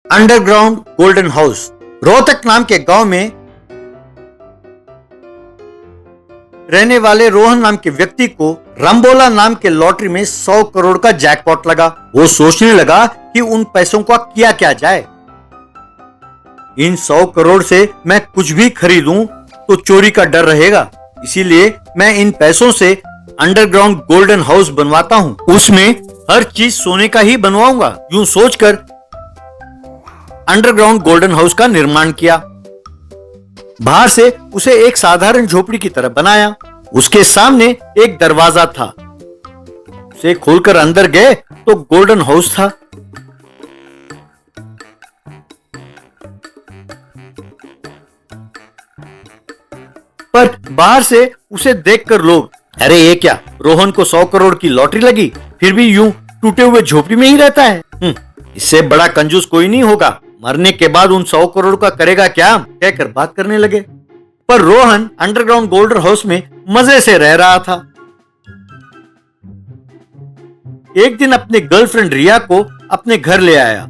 Underground golden house. Rohtak नाम के गांव में रहने वाले रोहन नाम के व्यक्ति को रामबोला नाम के लॉटरी में 100 करोड़ का जैकपॉट लगा। वो सोचने लगा कि उन पैसों का किया क्या जाए। इन 100 करोड़ से मैं कुछ भी खरीदूं तो चोरी का डर रहेगा, इसीलिए मैं इन पैसों से अंडरग्राउंड गोल्डन हाउस बनवाता हूं। उसमें हर चीज सोने का ही बनवाऊंगा। यूं सोचकर अंडरग्राउंड गोल्डन हाउस का निर्माण किया। बाहर से उसे एक साधारण झोपड़ी की तरह बनाया। उसके सामने एक दरवाजा था। उसे खोलकर अंदर गए तो गोल्डन हाउस था। पर बाहर से उसे देखकर लोग, अरे ये क्या, रोहन को 100 करोड़ की लॉटरी लगी, फिर भी यूं टूटे हुए झोपड़ी में ही रहता है। इससे बड़ा कंजूस कोई नहीं होगा। मरने के बाद उन 100 करोड़ का करेगा क्या, कहकर बात करने लगे। पर रोहन अंडरग्राउंड गोल्डन हाउस में मजे से रह रहा था। एक दिन अपने गर्लफ्रेंड रिया को अपने घर ले आया।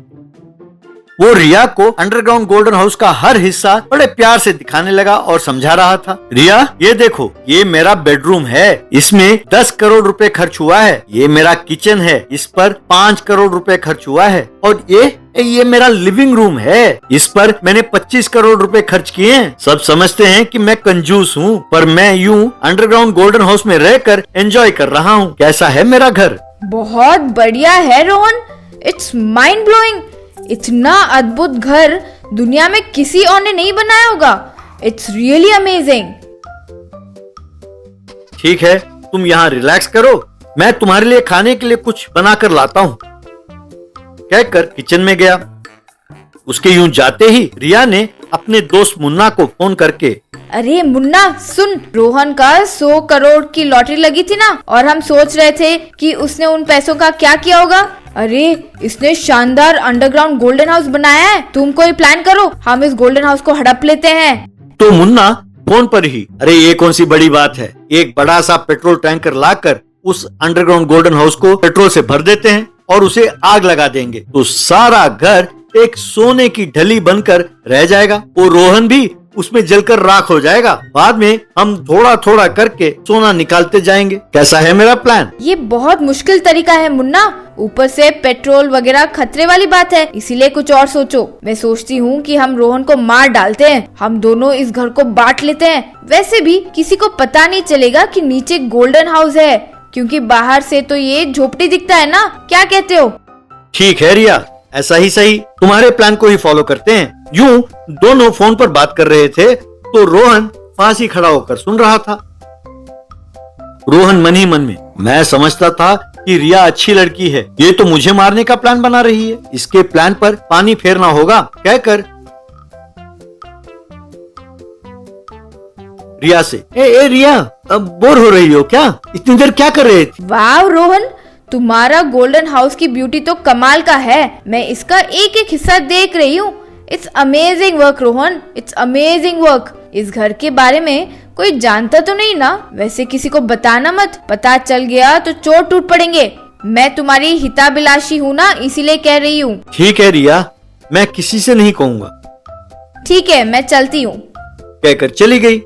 वो रिया को अंडरग्राउंड गोल्डन हाउस का हर हिस्सा बड़े प्यार से दिखाने लगा और समझा रहा था। रिया, ये देखो, ये मेरा बेडरूम है, इसमें 10 करोड़ रुपए खर्च हुआ है। ये मेरा किचन है, इस पर 5 करोड़ रुपए खर्च हुआ है। और ये मेरा लिविंग रूम है, इस पर मैंने 25 करोड़ रुपए खर्च किए हैं। सब समझते हैं कि मैं कंजूस हूँ, पर मैं यूँ अंडरग्राउंड गोल्डन हाउस में रहकर एंजॉय कर रहा हूँ। कैसा है मेरा घर? बहुत बढ़िया है रोहन, इट्स माइंड ब्लोइंग। इतना अद्भुत घर दुनिया में किसी और ने नहीं बनाया होगा। It's really amazing. ठीक है, तुम यहाँ रिलैक्स करो, मैं तुम्हारे लिए खाने के लिए कुछ बनाकर लाता हूँ, कहकर किचन में गया। उसके यूं जाते ही रिया ने अपने दोस्त मुन्ना को फोन करके, अरे मुन्ना सुन, रोहन का 100 करोड़ की लॉटरी लगी थी ना, और हम सोच रहे थे कि उसने उन पैसों का क्या किया होगा। अरे इसने शानदार अंडरग्राउंड गोल्डन हाउस बनाया है, तुम कोई प्लान करो, हम इस गोल्डन हाउस को हड़प लेते हैं। तो मुन्ना फोन पर ही, अरे ये कौन सी बड़ी बात है, एक बड़ा सा पेट्रोल टैंकर लाकर उस अंडरग्राउंड गोल्डन हाउस को पेट्रोल से भर देते हैं और उसे आग लगा देंगे, तो सारा घर एक सोने की ढली बनकर रह जाएगा। वो रोहन भी उसमें जलकर राख हो जाएगा। बाद में हम थोड़ा थोड़ा करके सोना निकालते जाएंगे। कैसा है मेरा प्लान? ये बहुत मुश्किल तरीका है मुन्ना, ऊपर से पेट्रोल वगैरह खतरे वाली बात है, इसीलिए कुछ और सोचो। मैं सोचती हूँ कि हम रोहन को मार डालते हैं, हम दोनों इस घर को बांट लेते हैं। वैसे भी किसी को पता नहीं चलेगा कि नीचे गोल्डन हाउस है, क्योंकि बाहर से तो ये झोपड़ी दिखता है ना। क्या कहते हो? ठीक है रिया, ऐसा ही सही, तुम्हारे प्लान को ही फॉलो करते हैं। यूं दोनों फोन पर बात कर रहे थे तो रोहन पास ही खड़ा होकर सुन रहा था। रोहन मन ही मन में, मैं समझता था कि रिया अच्छी लड़की है, ये तो मुझे मारने का प्लान बना रही है, इसके प्लान पर पानी फेरना होगा, कहकर रिया से, ए रिया, अब बोर हो रही हो क्या? इतनी देर क्या कर रहे थे? वाह रोहन, तुम्हारा गोल्डन हाउस की ब्यूटी तो कमाल का है। मैं इसका एक एक हिस्सा देख रही हूँ। It's amazing work Rohan, it's amazing work. इस घर के बारे में कोई जानता तो नहीं ना? वैसे किसी को बताना मत, पता चल गया तो चोट टूट पड़ेंगे। मैं तुम्हारी हिताभिलाषी हूँ ना, इसीलिए कह रही हूँ। ठीक है रिया, मैं किसी से नहीं कहूँगा। ठीक है, मैं चलती हूँ, कहकर चली गई।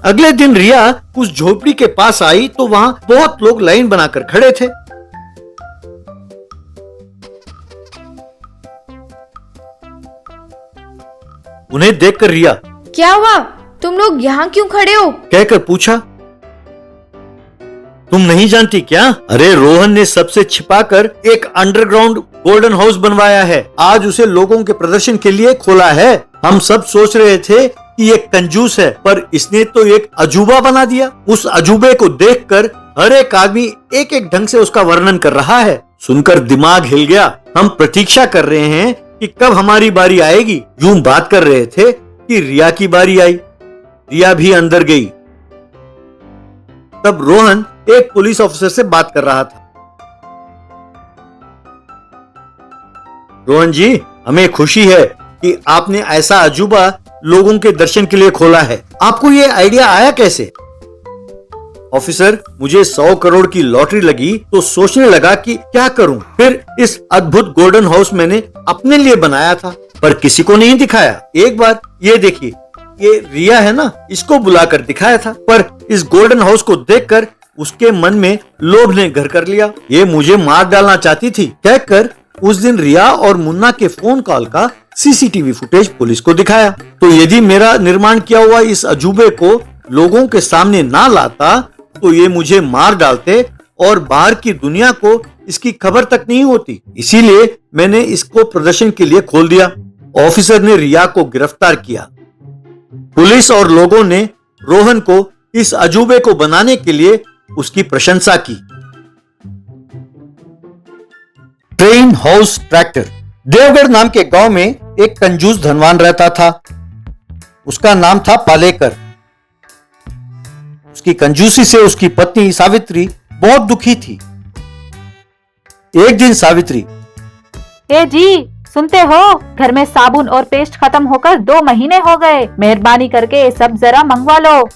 अगले दिन रिया उस झोपड़ी के पास आई तो वहां बहुत लोग लाइन बनाकर खड़े थे। उन्हें देखकर रिया, क्या हुआ, तुम लोग यहाँ क्यों खड़े हो? कहकर पूछा, तुम नहीं जानती क्या? अरे रोहन ने सबसे छिपाकर एक अंडरग्राउंड गोल्डन हाउस बनवाया है, आज उसे लोगों के प्रदर्शन के लिए खोला है। हम सब सोच रहे थे कि ये कंजूस है, पर इसने तो एक अजूबा बना दिया। उस अजूबे को देखकर हर एक आदमी एक एक ढंग से उसका वर्णन कर रहा है। सुनकर दिमाग हिल गया। हम प्रतीक्षा कर रहे हैं कि कब हमारी बारी आएगी। यूं बात कर रहे थे कि रिया की बारी आई। रिया भी अंदर गई। तब रोहन एक पुलिस ऑफिसर से बात कर रहा था। रोहन जी, हमें खुशी है कि आपने ऐसा अजूबा लोगों के दर्शन के लिए खोला है। आपको ये आइडिया आया कैसे? ऑफिसर, मुझे 100 करोड़ की लॉटरी लगी तो सोचने लगा कि क्या करूं। फिर इस अद्भुत गोल्डन हाउस मैंने अपने लिए बनाया था, पर किसी को नहीं दिखाया। एक बार ये देखिए, ये रिया है ना, इसको बुलाकर दिखाया था, पर इस गोल्डन हाउस को देखकर उसके मन में लोभ ने घर कर लिया। ये मुझे मार डालना चाहती थी, कहकर उस दिन रिया और मुन्ना के फोन कॉल का सीसीटीवी फुटेज पुलिस को दिखाया। तो यदि मेरा निर्माण किया हुआ इस अजूबे को लोगों के सामने ना लाता तो ये मुझे मार डालते और बाहर की दुनिया को इसकी खबर तक नहीं होती। इसीलिए मैंने इसको प्रदर्शन के लिए खोल दिया। ऑफिसर ने रिया को गिरफ्तार किया। पुलिस और लोगों ने रोहन को इस अजूबे को बनाने के लिए उसकी प्रशंसा की। Train house tractor. देवगढ़ नाम के गांव में एक कंजूस धनवान रहता था। उसका नाम था पालेकर। उसकी कंजूसी से उसकी पत्नी सावित्री बहुत दुखी थी। एक दिन सावित्री, ए जी, सुनते हो? घर में साबुन और पेस्ट खत्म होकर 2 महीने हो गए। मेहरबानी करके ये सब जरा मंगवा लो।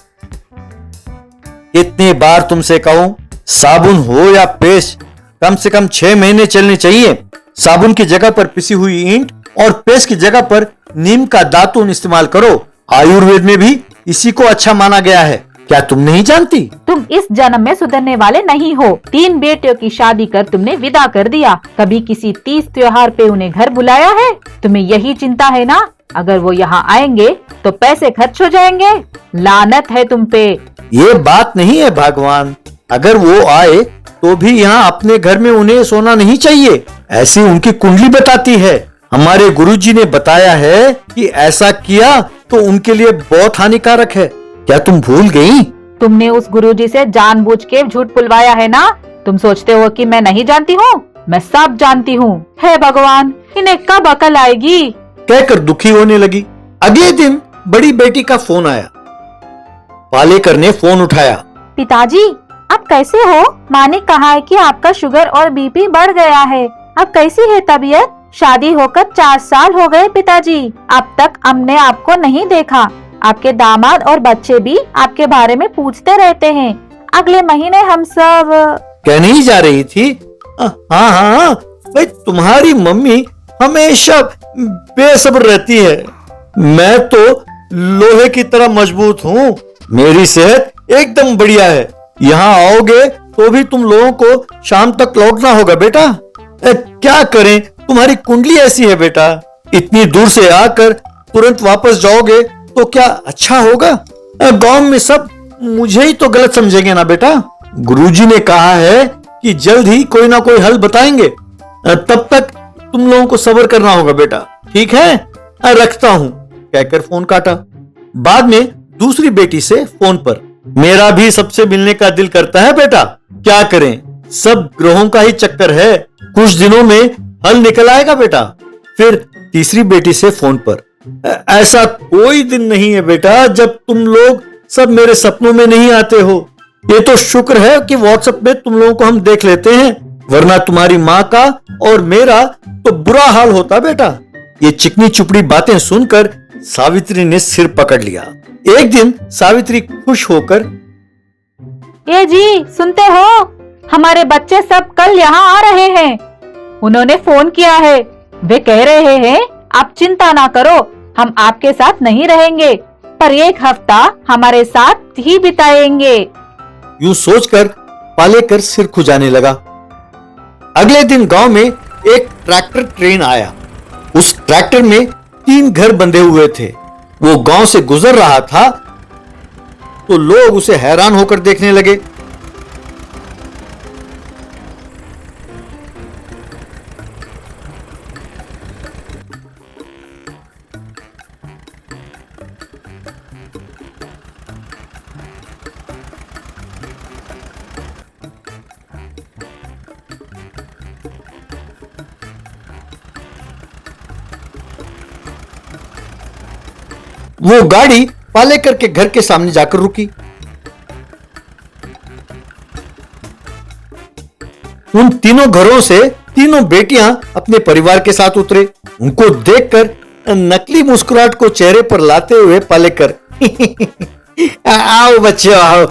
इतनी बार तुमसे कहूं, साबुन हो या पेस्ट, कम से कम 6 महीने चलने चाहिए। साबुन की जगह पर पिसी हुई ईंट और पेस्ट की जगह पर नीम का दातुन इस्तेमाल करो। आयुर्वेद में भी इसी को अच्छा माना गया है। क्या तुम नहीं जानती? तुम इस जन्म में सुधरने वाले नहीं हो। 3 बेटियों की शादी कर तुमने विदा कर दिया। कभी किसी तीज त्योहार पे उन्हें घर बुलाया है? तुम्हें यही चिंता है ना? अगर वो यहाँ आएंगे तो पैसे खर्च हो जाएंगे। लानत है तुम पे। ये बात नहीं है भगवान, अगर वो आए तो भी यहाँ अपने घर में उन्हें सोना नहीं चाहिए, ऐसी उनकी कुंडली बताती है। हमारे गुरुजी ने बताया है कि ऐसा किया तो उनके लिए बहुत हानिकारक है। क्या तुम भूल गई? तुमने उस गुरुजी से जानबूझ के झूठ बुलवाया है ना? तुम सोचते हो कि मैं नहीं जानती हूँ? मैं सब जानती हूँ। हे भगवान, इन्हें कब अकल आएगी? कहकर दुखी होने लगी। अगले दिन बड़ी बेटी का फोन आया। पालेकर ने फोन उठाया। पिताजी, आप कैसे हो? माँ ने कहा है कि आपका शुगर और बीपी बढ़ गया है। अब कैसी है तबीयत? शादी होकर 4 साल हो गए पिताजी। अब तक हमने आपको नहीं देखा। आपके दामाद और बच्चे भी आपके बारे में पूछते रहते हैं। अगले महीने हम सब। क्या नहीं जा रही थी? हाँ, भाई तुम्हारी मम्मी हमेशा बेसब्र रहती है। मैं तो लोहे की तरह मजबूत हूँ। मेरी सेहत एकदम बढ़िया है। यहाँ आओगे तो भी तुम लोगों को शाम तक लौटना होगा बेटा। क्या करें, तुम्हारी कुंडली ऐसी है बेटा। इतनी दूर से आकर तुरंत वापस जाओगे तो क्या अच्छा होगा? गांव में सब मुझे ही तो गलत समझेंगे ना बेटा। गुरुजी ने कहा है कि जल्द ही कोई ना कोई हल बताएंगे। तब तक तुम लोगों को सब्र करना होगा बेटा। ठीक है, रखता हूं, कहकर फोन काटा। बाद में दूसरी बेटी से फोन पर, मेरा भी सबसे मिलने का दिल करता है बेटा। क्या करें, सब ग्रहों का ही चक्कर है। कुछ दिनों में हल निकल आएगा बेटा। फिर तीसरी बेटी से फोन पर, ऐसा कोई दिन नहीं है बेटा जब तुम लोग सब मेरे सपनों में नहीं आते हो। ये तो शुक्र है कि व्हाट्सएप में तुम लोगों को हम देख लेते हैं, वरना तुम्हारी माँ का और मेरा तो बुरा हाल होता बेटा। ये चिकनी चुपड़ी बातें सुनकर सावित्री ने सिर पकड़ लिया। एक दिन सावित्री खुश होकर, ए जी, सुनते हो? हमारे बच्चे सब कल यहाँ आ रहे हैं। उन्होंने फोन किया है। वे कह रहे हैं आप चिंता ना करो, हम आपके साथ नहीं रहेंगे, पर 1 हफ्ता हमारे साथ ही बिताएंगे। यूं सोचकर पालेकर सिर खुजाने लगा। अगले दिन गांव में एक ट्रैक्टर ट्रेन आया। उस ट्रैक्टर में 3 घर बंधे हुए थे। वो गांव से गुजर रहा था तो लोग उसे हैरान होकर देखने लगे। वो गाड़ी पालेकर के घर के सामने जाकर रुकी। उन तीनों घरों से तीनों बेटियां अपने परिवार के साथ उतरे। उनको देखकर नकली मुस्कुराहट को चेहरे पर लाते हुए पालेकर आओ बच्चों आओ,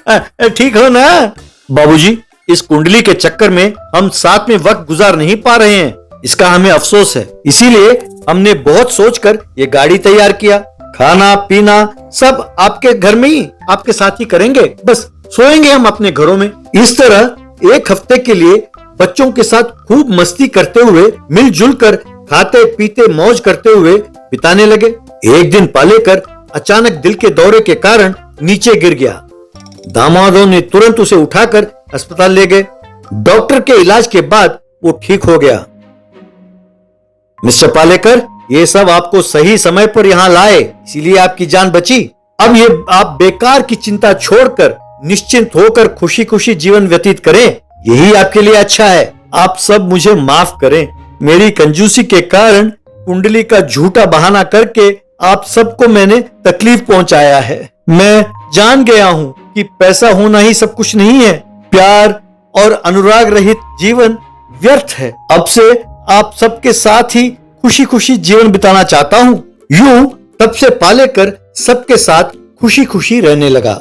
ठीक हो ना? बाबूजी, इस कुंडली के चक्कर में हम साथ में वक्त गुजार नहीं पा रहे हैं, इसका हमें अफसोस है। इसीलिए हमने बहुत सोचकर ये गाड़ी तैयार किया। खाना पीना सब आपके घर में ही आपके साथ ही करेंगे, बस सोएंगे हम अपने घरों में। इस तरह एक हफ्ते के लिए बच्चों के साथ खूब मस्ती करते हुए, मिलजुल कर खाते पीते मौज करते हुए बिताने लगे। एक दिन पालेकर अचानक दिल के दौरे के कारण नीचे गिर गया। दामादों ने तुरंत उसे उठाकर अस्पताल ले गए। डॉक्टर के इलाज के बाद वो ठीक हो गया। मिस्टर पालेकर, ये सब आपको सही समय पर यहां लाए, इसीलिए आपकी जान बची। अब ये आप बेकार की चिंता छोड़कर निश्चिंत होकर खुशी खुशी जीवन व्यतीत करें, यही आपके लिए अच्छा है। आप सब मुझे माफ करें, मेरी कंजूसी के कारण कुंडली का झूठा बहाना करके आप सबको मैंने तकलीफ पहुंचाया है। मैं जान गया हूं कि पैसा होना ही सब कुछ नहीं है। प्यार और अनुराग रहित जीवन व्यर्थ है। अब से आप सबके साथ ही खुशी खुशी जीवन बिताना चाहता हूं। यूं तब से पालेकर सबके साथ खुशी खुशी रहने लगा।